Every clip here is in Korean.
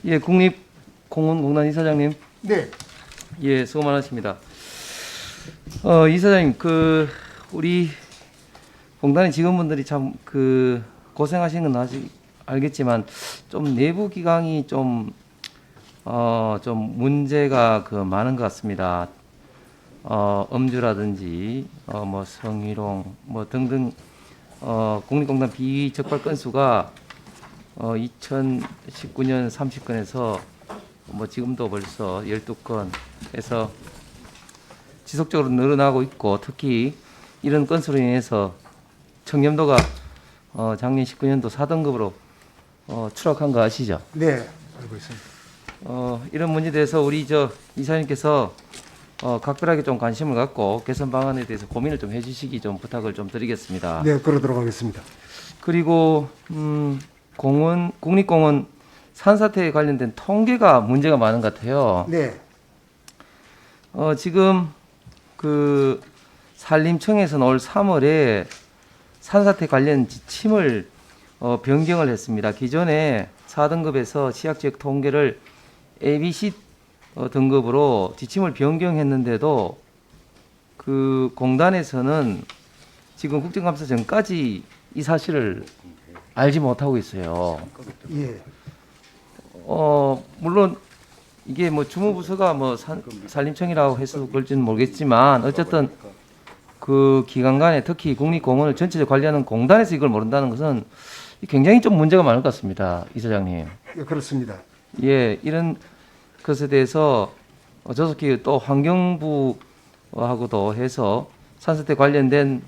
예, 국립공원공단 이사장님. 네. 예, 수고 많으십니다. 이사장님, 우리 공단의 직원분들이 참 고생하시는 건 아직 알겠지만 좀 내부 기강이 좀 문제가 많은 것 같습니다. 음주라든지 뭐 성희롱 뭐 등등 국립공단 비위 적발 건수가 2019년 30건에서 뭐 지금도 벌써 12건 해서 지속적으로 늘어나고 있고, 특히 이런 건수로 인해서 청렴도가 작년 19년도 4등급으로 추락한 거 아시죠? 네. 알고 있습니다. 이런 문제에 대해서 우리 이사님께서 각별하게 좀 관심을 갖고 개선 방안에 대해서 고민을 좀 해주시기 좀 부탁을 좀 드리겠습니다. 네, 그러도록 하겠습니다. 그리고 국립공원 산사태에 관련된 통계가 문제가 많은 것 같아요. 네. 지금 산림청에서는 올 3월에 산사태 관련 지침을 변경을 했습니다. 기존에 4등급에서 취약지역 통계를 ABC 등급으로 지침을 변경했는데도 공단에서는 지금 국정감사 전까지 이 사실을 알지 못하고 있어요. 예. 물론 이게 뭐 주무부서가 산림청이라고 해서 그럴지는 모르겠지만, 어쨌든 그 기관 간에, 특히 국립공원을 전체적으로 관리하는 공단에서 이걸 모른다는 것은 굉장히 좀 문제가 많을 것 같습니다, 이사장님. 예, 그렇습니다. 예, 이런 것에 대해서 조속히 또 환경부하고도 해서 산사태 관련된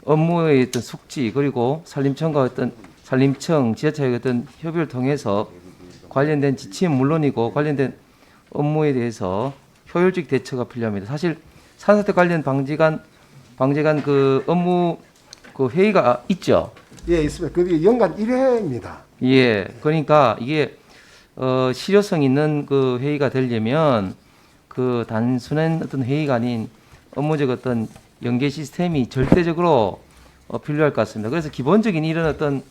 업무의 어떤 숙지, 그리고 산림청, 지자체의 어떤 협의를 통해서 관련된 지침은 물론이고 관련된 업무에 대해서 효율적 대처가 필요합니다. 사실 산사태 관련 방지관 업무 회의가 있죠. 예, 있습니다. 그게 연간 1회입니다. 예, 그러니까 이게 실효성 있는 회의가 되려면 단순한 어떤 회의가 아닌 업무적 어떤 연계 시스템이 절대적으로 필요할 것 같습니다. 그래서 기본적인 이런 어떤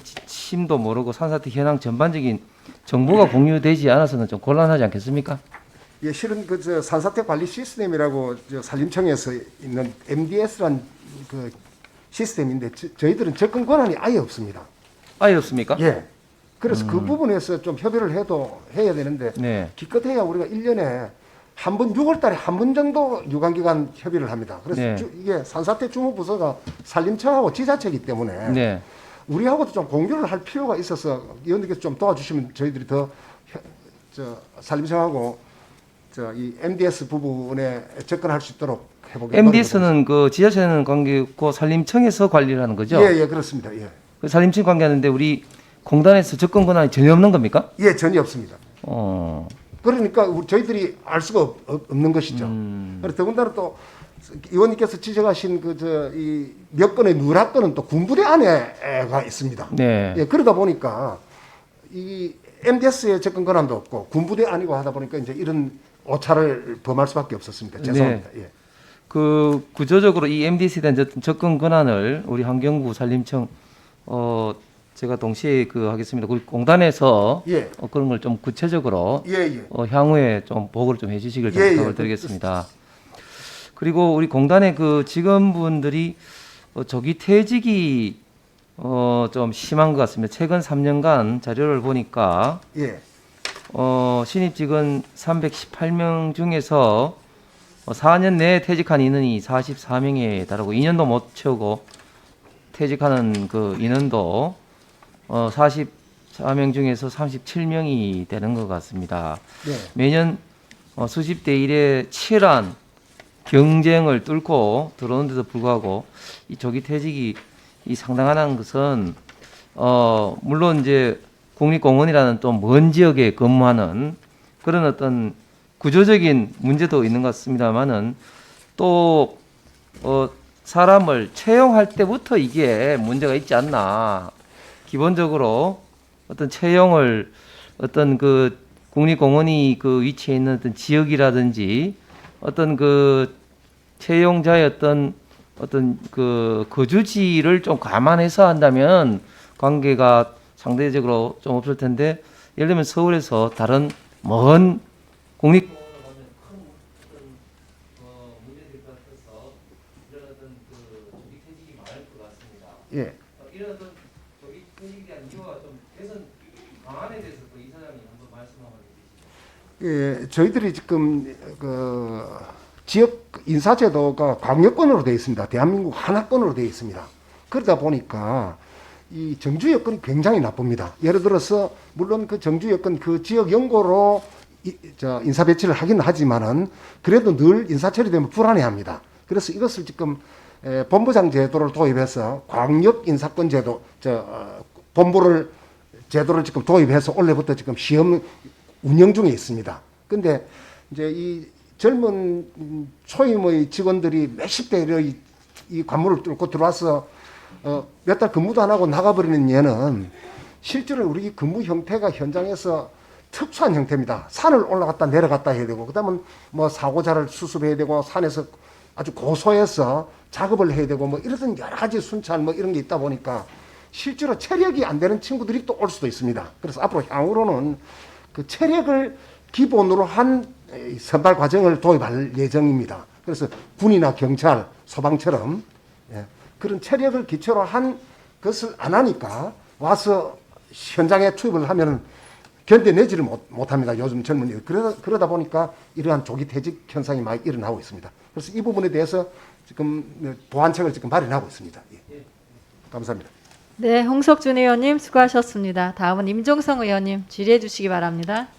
지침도 모르고 산사태 현황 전반적인 정보가 공유되지 않아서는 좀 곤란하지 않겠습니까? 예, 실은 산사태 관리 시스템이라고 산림청에서 있는 MDS란 시스템인데 저희들은 접근 권한이 아예 없습니다. 아예 없습니까? 예. 그래서 그 부분에서 좀 협의를 해야 되는데, 네. 기껏해야 우리가 1년에 한 번, 6월 달에 한 번 정도 유관기관 협의를 합니다. 그래서 네. 이게 산사태 주무부서가 산림청하고 지자체이기 때문에 네. 우리하고도 좀 공유를 할 필요가 있어서 위원님께서 좀 도와주시면 저희들이 더 산림청하고 이 MDS 부분에 접근할 수 있도록 해보겠습니다. MDS는 지자체는 관계없고 산림청에서 관리를 하는 거죠? 예, 그렇습니다. 예. 산림청 관계하는데 우리 공단에서 접근 권한이 전혀 없는 겁니까? 예, 전혀 없습니다. 어. 그러니까 저희들이 알 수가 없는 것이죠. 그래서 더군다나 또 의원님께서 지적하신 이 몇 건의 누락건은 또 군부대 안에가 있습니다. 네. 예, 그러다 보니까 이 MDS의 접근 권한도 없고 군부대 아니고 하다 보니까 이제 이런 오차를 범할 수밖에 없었습니다. 죄송합니다. 네. 예. 구조적으로 이 MDS에 대한 접근 권한을 우리 환경부 산림청 제가 동시에 하겠습니다. 우리 공단에서 예. 그런 걸 좀 구체적으로 예. 향후에 좀 보고를 좀 해주시길 좀 예, 부탁을 드리겠습니다. 그리고 우리 공단의 직원분들이 조기 퇴직이 좀 심한 것 같습니다. 최근 3년간 자료를 보니까 예. 신입 직원 318명 중에서 4년 내에 퇴직한 인원이 44명에 달하고 2년도 못 채우고 퇴직하는 인원도 44명 중에서 37명이 되는 것 같습니다. 네. 매년 수십 대 1의 치열한 경쟁을 뚫고 들어오는데도 불구하고 이 조기 퇴직이 상당하다는 것은 물론 이제 국립공원이라는 또 먼 지역에 근무하는 그런 어떤 구조적인 문제도 있는 것 같습니다만은 또 사람을 채용할 때부터 이게 문제가 있지 않나. 기본적으로 어떤 채용을 국립공원이 위치해 있는 어떤 지역이라든지 어떤 채용자의 어떤 거주지를 좀 감안해서 한다면 관계가 상대적으로 좀 없을 텐데 예를 들면 서울에서 다른 먼 공립 예. 이런 어떤 조기 퇴직에 대한 이유와 좀 개선 방안에 대해서 그 이사장님 한번 말씀 한번 해주시죠. 예, 저희들이 지금 그 지역 인사제도가 광역권으로 되어 있습니다. 대한민국 하나권으로 되어 있습니다. 그러다 보니까 이 정주 여건이 굉장히 나쁩니다. 예를 들어서 물론 그 정주 여건 그 지역 연고로 인사 배치를 하긴 하지만은 그래도 늘 인사 처리되면 불안해합니다. 그래서 이것을 지금 본부장 제도를 도입해서 광역 인사권 제도, 본부를 제도를 지금 도입해서 올해부터 지금 시험 운영 중에 있습니다. 근데 이제 이 젊은 초임의 직원들이 몇십 대의 이 관문을 뚫고 들어와서 몇 달 근무도 안 하고 나가버리는 예는 실제로 우리 근무 형태가 현장에서 특수한 형태입니다. 산을 올라갔다 내려갔다 해야 되고, 그다음은 뭐 사고자를 수습해야 되고, 산에서 아주 고소해서 작업을 해야 되고, 뭐 이런 여러 가지 순찰 뭐 이런 게 있다 보니까 실제로 체력이 안 되는 친구들이 또 올 수도 있습니다. 그래서 앞으로 향후로는 그 체력을 기본으로 한 선발 과정을 도입할 예정입니다. 그래서 군이나 경찰, 소방처럼 그런 체력을 기초로 한 것을 안 하니까 와서 현장에 투입을 하면은 견뎌내지를 못합니다. 요즘 젊은이들. 그러다 보니까 이러한 조기 퇴직 현상이 많이 일어나고 있습니다. 그래서 이 부분에 대해서 지금 보완책을 지금 마련하고 있습니다. 예. 감사합니다. 네, 홍석준 의원님 수고하셨습니다. 다음은 임종성 의원님 질의해 주시기 바랍니다.